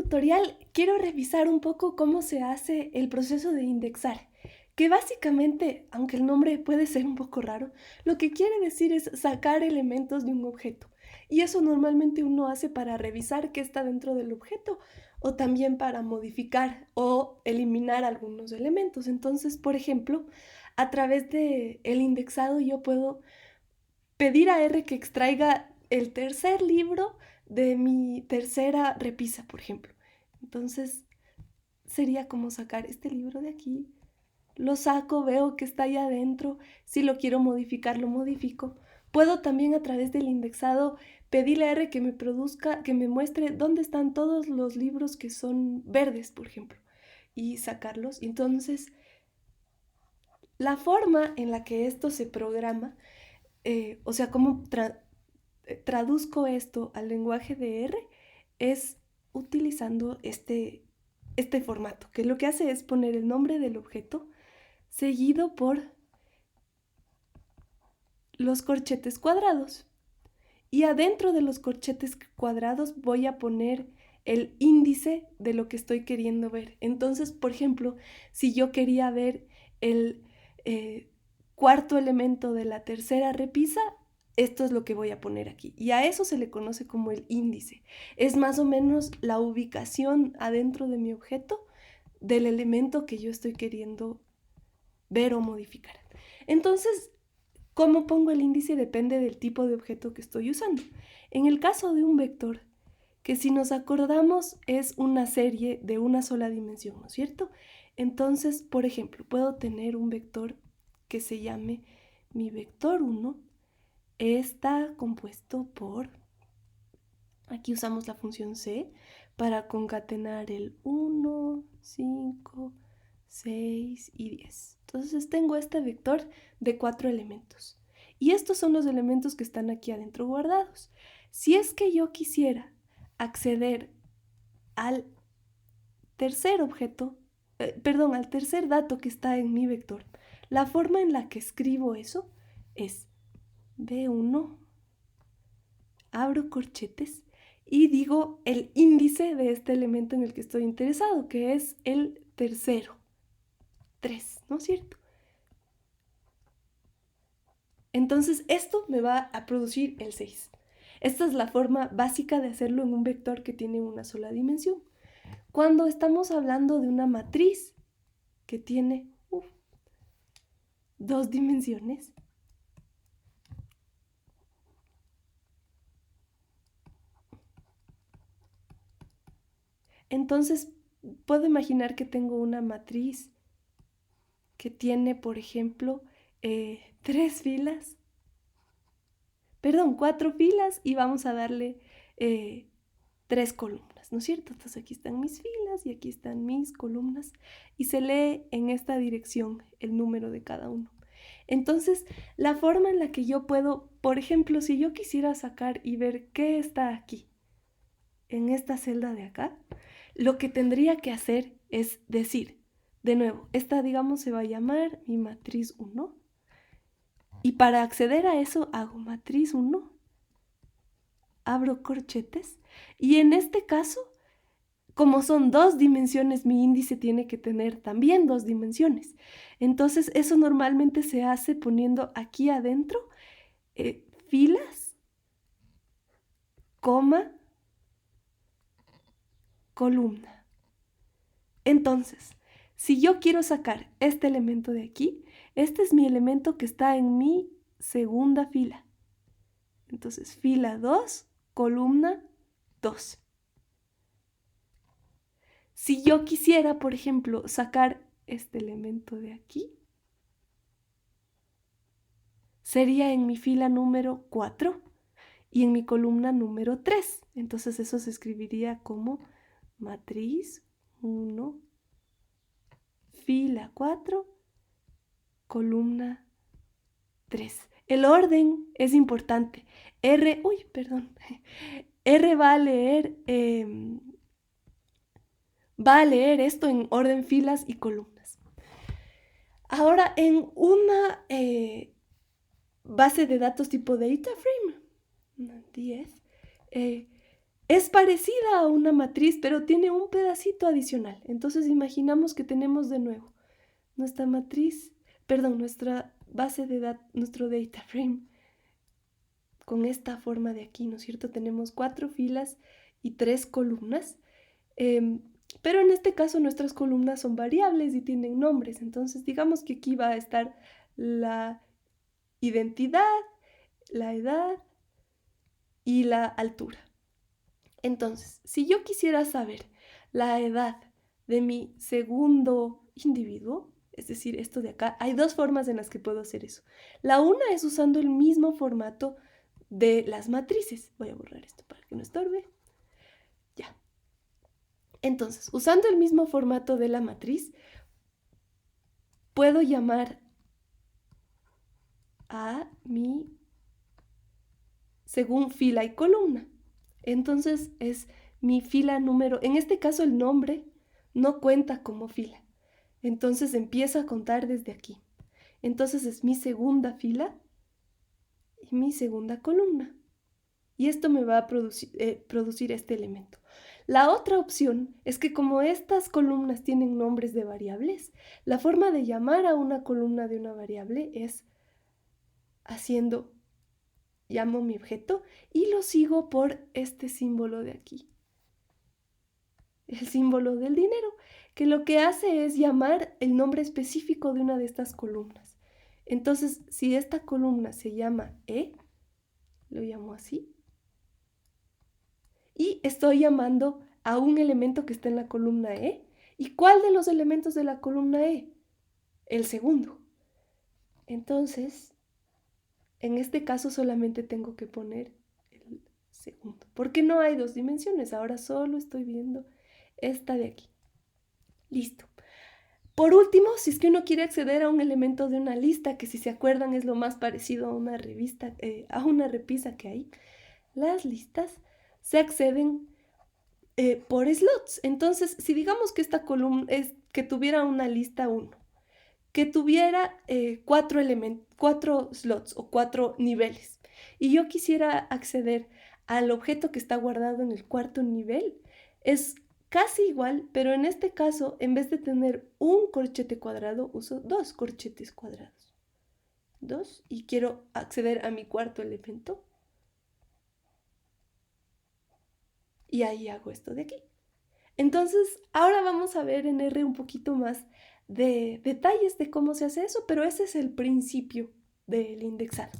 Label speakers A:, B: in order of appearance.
A: tutorial quiero revisar un poco cómo se hace el proceso de indexar, que básicamente, aunque el nombre puede ser un poco raro, lo que quiere decir es sacar elementos de un objeto. Y eso normalmente uno hace para revisar qué está dentro del objeto o también para modificar o eliminar algunos elementos. Entonces, por ejemplo, a través del indexado yo puedo pedir a R que extraiga el tercer libro de mi tercera repisa, por ejemplo. Entonces sería como sacar este libro de aquí, lo saco, veo que está ahí adentro, si lo quiero modificar, lo modifico. Puedo también a través del indexado pedirle a R que me produzca, que me muestre dónde están todos los libros que son verdes, por ejemplo, y sacarlos. Entonces, la forma en la que esto se programa, o sea, cómo traduzco esto al lenguaje de R, es utilizando este formato, que lo que hace es poner el nombre del objeto seguido por los corchetes cuadrados. Y adentro de los corchetes cuadrados voy a poner el índice de lo que estoy queriendo ver. Entonces, por ejemplo, si yo quería ver el cuarto elemento de la tercera repisa, esto es lo que voy a poner aquí. Y a eso se le conoce como el índice. Es más o menos la ubicación adentro de mi objeto del elemento que yo estoy queriendo ver o modificar. Entonces, cómo pongo el índice depende del tipo de objeto que estoy usando. En el caso de un vector, que si nos acordamos es una serie de una sola dimensión, ¿no es cierto? Entonces, por ejemplo, puedo tener un vector que se llame mi vector 1. Está compuesto por, aquí usamos la función C para concatenar el 1, 5, 6 y 10. Entonces tengo este vector de 4 elementos. Y estos son los elementos que están aquí adentro guardados. Si es que yo quisiera acceder al tercer objeto, al tercer dato que está en mi vector, la forma en la que escribo eso es B1, abro corchetes y digo el índice de este elemento en el que estoy interesado, que es el tercero, 3, ¿no es cierto? Entonces esto me va a producir el 6. Esta es la forma básica de hacerlo en un vector que tiene una sola dimensión. Cuando estamos hablando de una matriz que tiene dos dimensiones, entonces puedo imaginar que tengo una matriz que tiene, por ejemplo, 4 filas y vamos a darle 3 columnas, ¿no es cierto? Entonces aquí están mis filas y aquí están mis columnas y se lee en esta dirección el número de cada uno. Entonces, la forma en la que yo puedo, por ejemplo, si yo quisiera sacar y ver qué está aquí, en esta celda de acá, lo que tendría que hacer es decir, de nuevo, esta digamos se va a llamar mi matriz 1 y para acceder a eso hago matriz 1, abro corchetes y en este caso, como son 2 dimensiones, mi índice tiene que tener también 2 dimensiones. Entonces eso normalmente se hace poniendo aquí adentro filas, coma, columna. Entonces, si yo quiero sacar este elemento de aquí, este es mi elemento que está en mi segunda fila. Entonces, fila 2, columna 2. Si yo quisiera, por ejemplo, sacar este elemento de aquí, sería en mi fila número 4 y en mi columna número 3. Entonces eso se escribiría como matriz 1, fila 4, columna 3. El orden es importante. R va a leer esto en orden filas y columnas. Ahora, en una base de datos tipo data frame, 10, Es parecida a una matriz, pero tiene un pedacito adicional. Entonces imaginamos que tenemos de nuevo nuestra matriz, perdón, nuestra base de datos, nuestro data frame, con esta forma de aquí, ¿no es cierto? Tenemos 4 filas y 3 columnas, pero en este caso nuestras columnas son variables y tienen nombres. Entonces digamos que aquí va a estar la identidad, la edad y la altura. Entonces, si yo quisiera saber la edad de mi segundo individuo, es decir, esto de acá, hay 2 formas en las que puedo hacer eso. La una es usando el mismo formato de las matrices. Voy a borrar esto para que no estorbe. Ya. Entonces, usando el mismo formato de la matriz, puedo llamar a mi según fila y columna. Entonces es mi fila número, en este caso el nombre no cuenta como fila. Entonces empiezo a contar desde aquí. Entonces es mi segunda fila y mi segunda columna. Y esto me va a producir este elemento. La otra opción es que como estas columnas tienen nombres de variables, la forma de llamar a una columna de una variable es llamo mi objeto y lo sigo por este símbolo de aquí. El símbolo del dinero, que lo que hace es llamar el nombre específico de una de estas columnas. Entonces, si esta columna se llama E, lo llamo así, y estoy llamando a un elemento que está en la columna E. ¿Y cuál de los elementos de la columna E? El segundo. Entonces, en este caso solamente tengo que poner el segundo, porque no hay 2 dimensiones, ahora solo estoy viendo esta de aquí. Listo. Por último, si es que uno quiere acceder a un elemento de una lista, que si se acuerdan es lo más parecido a una revista, a una repisa que hay, las listas se acceden por slots. Entonces, si digamos que esta columna es que tuviera una lista 1, que tuviera 4 slots o 4 niveles, y yo quisiera acceder al objeto que está guardado en el cuarto nivel, es casi igual, pero en este caso, en vez de tener un corchete cuadrado, uso 2 corchetes cuadrados. 2, y quiero acceder a mi cuarto elemento. Y ahí hago esto de aquí. Entonces, ahora vamos a ver en R un poquito más de detalles de cómo se hace eso, pero ese es el principio del indexado.